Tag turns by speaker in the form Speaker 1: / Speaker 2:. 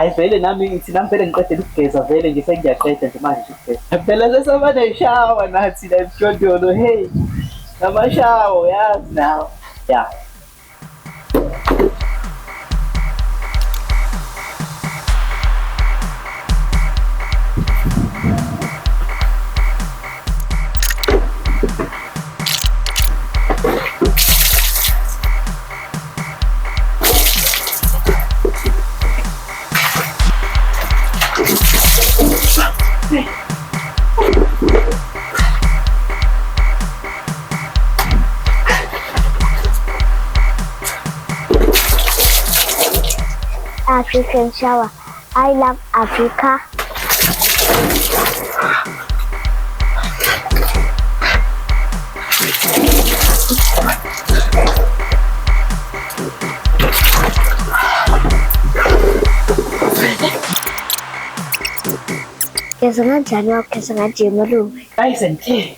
Speaker 1: Hayi vele nami thina vele ngiqede ukugeza vele nje sengiyaqeda nje manje ukugeza. Phela sesaba neshawa nathi la emjondolo hey. Namashawa yazi nawe. Yeah.
Speaker 2: African shower. I love Africa. Kesangan jano, kesangan noMalume.
Speaker 1: Ay, senti.